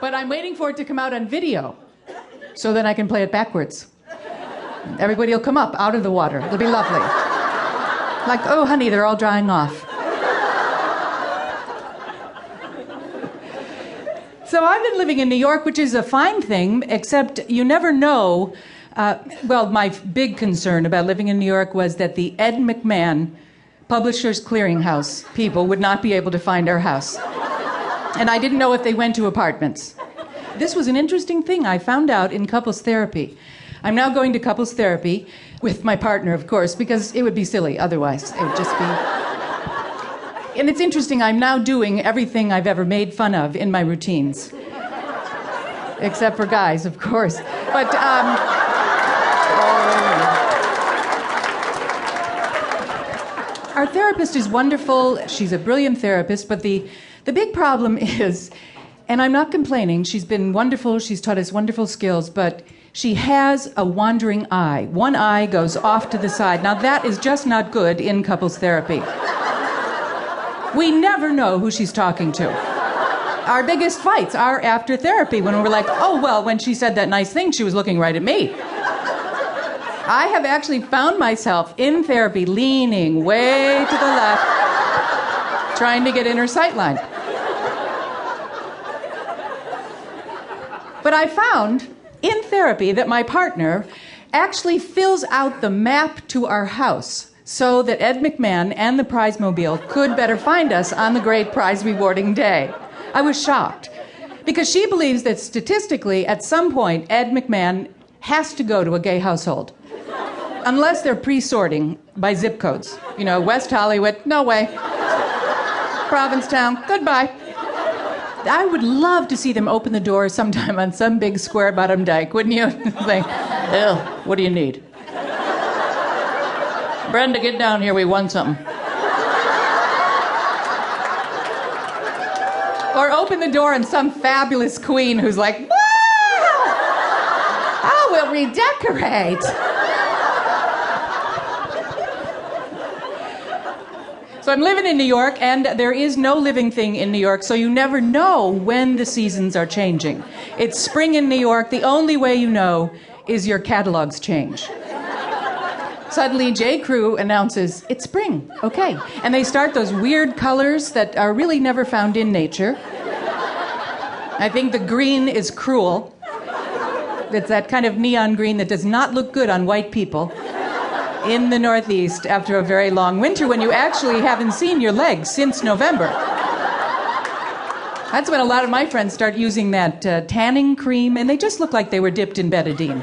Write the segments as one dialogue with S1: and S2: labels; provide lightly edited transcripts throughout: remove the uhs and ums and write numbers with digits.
S1: But I'm waiting for it to come out on video so then I can play it backwards. Everybody will come up out of the water. It'll be lovely. Like, oh, honey, they're all drying off. So I've been living in New York, which is a fine thing, except you never know. Well, my big concern about living in New York was that the Ed McMahon Publishers Clearinghouse people would not be able to find our house. And I didn't know if they went to apartments. This was an interesting thing I found out in couples therapy. I'm now going to couples therapy with my partner, of course, because it would be silly otherwise. It would just be... And it's interesting, I'm now doing everything I've ever made fun of in my routines. Except for guys, of course. But, our therapist is wonderful. She's a brilliant therapist, but the big problem is, and I'm not complaining, she's been wonderful, she's taught us wonderful skills, but she has a wandering eye. One eye goes off to the side. Now that is just not good in couples therapy. We never know who she's talking to. Our biggest fights are after therapy when we're like, oh, well, when she said that nice thing, she was looking right at me. I have actually found myself in therapy leaning way to the left, trying to get in her sightline. But I found in therapy that my partner actually fills out the map to our house so that Ed McMahon and the Prize-Mobile could better find us on the great prize-rewarding day. I was shocked because she believes that statistically, at some point, Ed McMahon has to go to a gay household. Unless they're pre-sorting by zip codes. You know, West Hollywood, no way. Provincetown, goodbye. I would love to see them open the door sometime on some big square bottom dike, wouldn't you? Like, ew, what do you need? Brenda, get down here, we won something. Or open the door and some fabulous queen who's like, wow! Oh, we'll redecorate. So I'm living in New York, and there is no living thing in New York, so you never know when the seasons are changing. It's spring in New York. The only way you know is your catalogs change. Suddenly, J. Crew announces, it's spring, okay. And they start those weird colors that are really never found in nature. I think the green is cruel. It's that kind of neon green that does not look good on white people in the Northeast after a very long winter when you actually haven't seen your legs since November. That's when a lot of my friends start using that tanning cream, and they just look like they were dipped in betadine.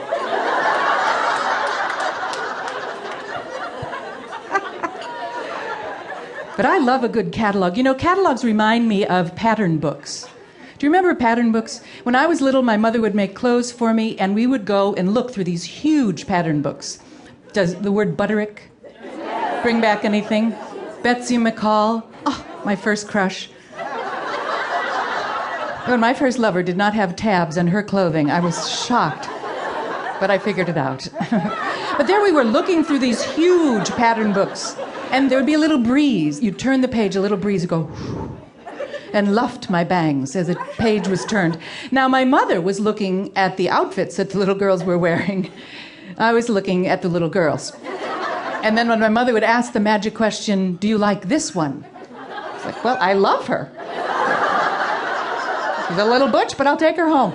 S1: But I love a good catalog. You know, catalogs remind me of pattern books. Do you remember pattern books? When I was little, my mother would make clothes for me, and we would go and look through these huge pattern books. Does the word Butterick bring back anything? Betsy McCall. Oh, my first crush. When my first lover did not have tabs on her clothing, I was shocked. But I figured it out. But there we were looking through these huge pattern books. And there would be a little breeze. You'd turn the page, a little breeze would go, and luffed my bangs as the page was turned. Now, my mother was looking at the outfits that the little girls were wearing. I was looking at the little girls. And then when my mother would ask the magic question, do you like this one? It's like, well, I love her. She's a little butch, but I'll take her home.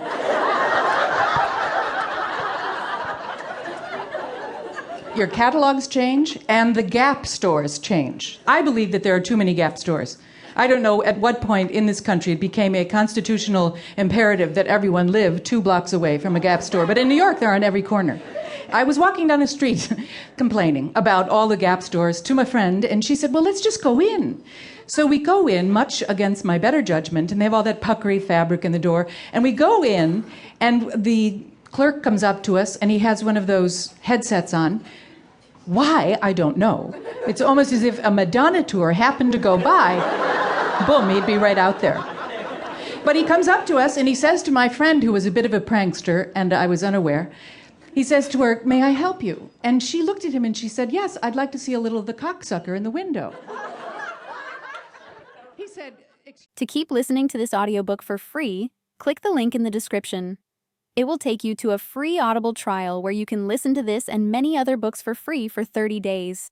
S1: Your catalogs change, and the Gap stores change. I believe that there are too many Gap stores. I don't know at what point in this country it became a constitutional imperative that everyone live 2 blocks away from a Gap store. But in New York, they're on every corner. I was walking down the street complaining about all the Gap stores to my friend, and she said, well, let's just go in. So we go in, much against my better judgment, and they have all that puckery fabric in the door. And we go in, and the clerk comes up to us, and he has one of those headsets on. Why? I don't know. It's almost as if a Madonna tour happened to go by. Boom, he'd be right out there. But he comes up to us, and he says to my friend, who was a bit of a prankster, and I was unaware, he says to her, may I help you? And she looked at him and she said, yes, I'd like to see a little of the cocksucker in the window. He said...
S2: To keep listening to this audiobook for free, Click the link in the description. It will take you to a free Audible trial where you can listen to this and many other books for free for 30 days.